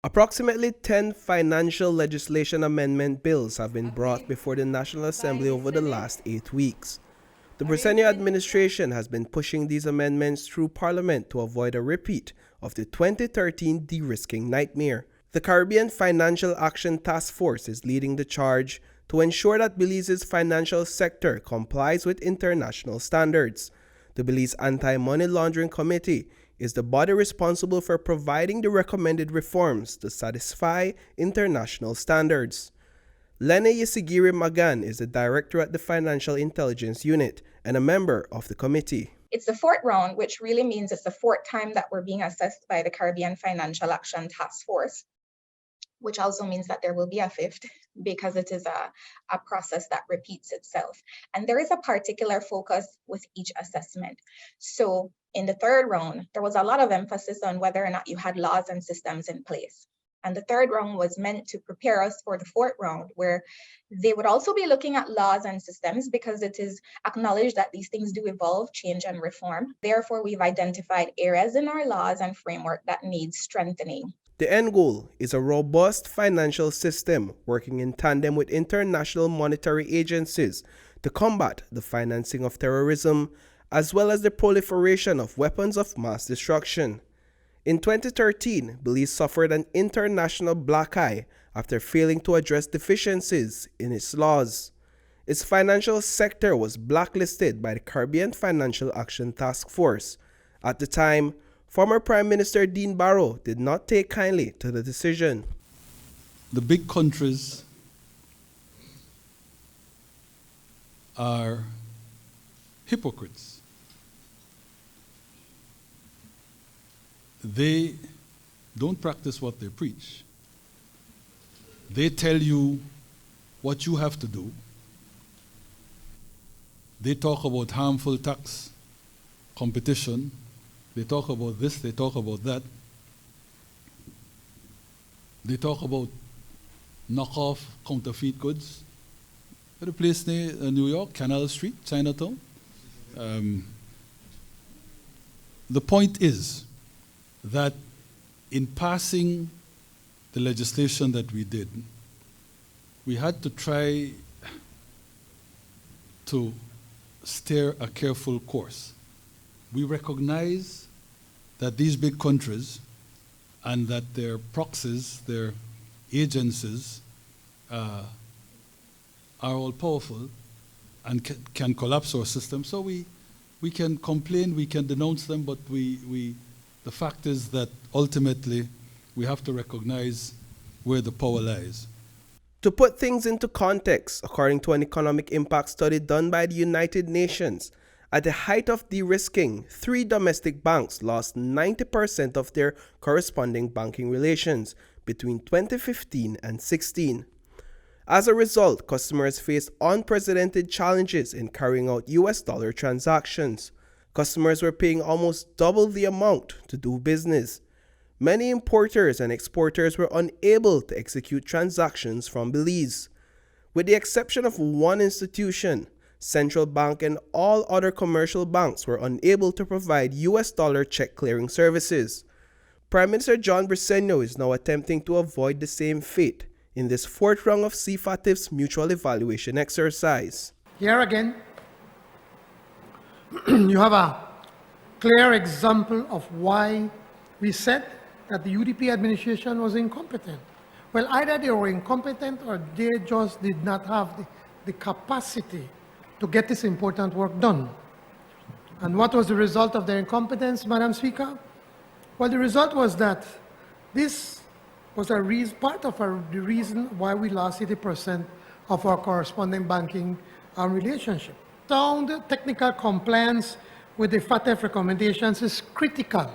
Approximately 10 financial legislation amendment bills have been brought before the National Assembly over the last 8 weeks. The Briceno administration has been pushing these amendments through Parliament to avoid a repeat of the 2013 de-risking nightmare. The Caribbean Financial Action Taskforce is leading the charge to ensure that Belize's financial sector complies with international standards. The Belize Anti-Money Laundering Committee is the body responsible for providing the recommended reforms to satisfy international standards. Lene Yesigiri Magan is the director at the Financial Intelligence Unit and a member of the committee. It's the fourth round, which really means it's the fourth time that we're being assessed by the Caribbean Financial Action Task Force, which also means that there will be a fifth because it is a process that repeats itself. And there is a particular focus with each assessment. So in the third round, there was a lot of emphasis on whether or not you had laws and systems in place. And the third round was meant to prepare us for the fourth round, where they would also be looking at laws and systems because it is acknowledged that these things do evolve, change, and reform. Therefore, we've identified areas in our laws and framework that need strengthening. The end goal is a robust financial system working in tandem with international monetary agencies to combat the financing of terrorism as well as the proliferation of weapons of mass destruction. In 2013, Belize suffered an international black eye after failing to address deficiencies in its laws. Its financial sector was blacklisted by the Caribbean Financial Action Task Force. At the time, former Prime Minister Dean Barrow did not take kindly to the decision. The big countries are hypocrites. They don't practice what they preach. They tell you what you have to do. They talk about harmful tax competition. They talk about this, they talk about that. They talk about knockoff counterfeit goods. At a place near New York, Canal Street, Chinatown. The point is that in passing the legislation that we did, we had to try to steer a careful course. We recognize that these big countries and that their proxies, their agencies, are all powerful and can collapse our system. So we can complain, we can denounce them, but the fact is that ultimately we have to recognize where the power lies. To put things into context, according to an economic impact study done by the United Nations, at the height of de-risking, 3 domestic banks lost 90% of their corresponding banking relations between 2015 and 16. As a result, customers faced unprecedented challenges in carrying out US dollar transactions. Customers were paying almost double the amount to do business. Many importers and exporters were unable to execute transactions from Belize. With the exception of one institution, Central Bank and all other commercial banks were unable to provide US dollar check clearing services. Prime Minister John Briceno is now attempting to avoid the same fate in this fourth round of CFATIF's mutual evaluation exercise. Here again, you have a clear example of why we said that the UDP administration was incompetent. Well, either they were incompetent or they just did not have the capacity to get this important work done. And what was the result of their incompetence, Madam Speaker? Well, the result was that this was part of the reason why we lost 80% of our corresponding banking relationship. Sound technical compliance with the FATF recommendations is critical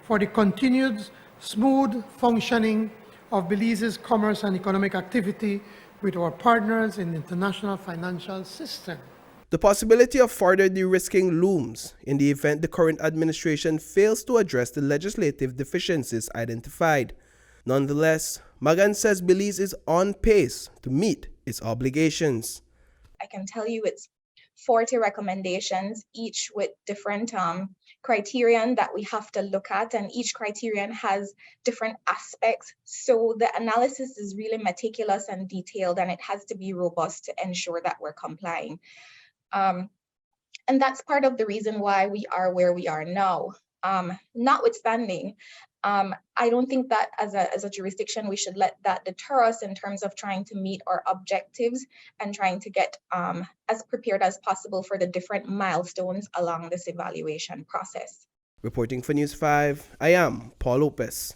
for the continued smooth functioning of Belize's commerce and economic activity with our partners in the international financial system. The possibility of further de-risking looms in the event the current administration fails to address the legislative deficiencies identified. Nonetheless, Magan says Belize is on pace to meet its obligations. I can tell you it's 40 recommendations, each with different criterion that we have to look at, and each criterion has different aspects. So the analysis is really meticulous and detailed, and it has to be robust to ensure that we're complying. And that's part of the reason why we are where we are now. Notwithstanding, I don't think that as a jurisdiction, we should let that deter us in terms of trying to meet our objectives and trying to get as prepared as possible for the different milestones along this evaluation process. Reporting for News 5, I am Paul Lopez.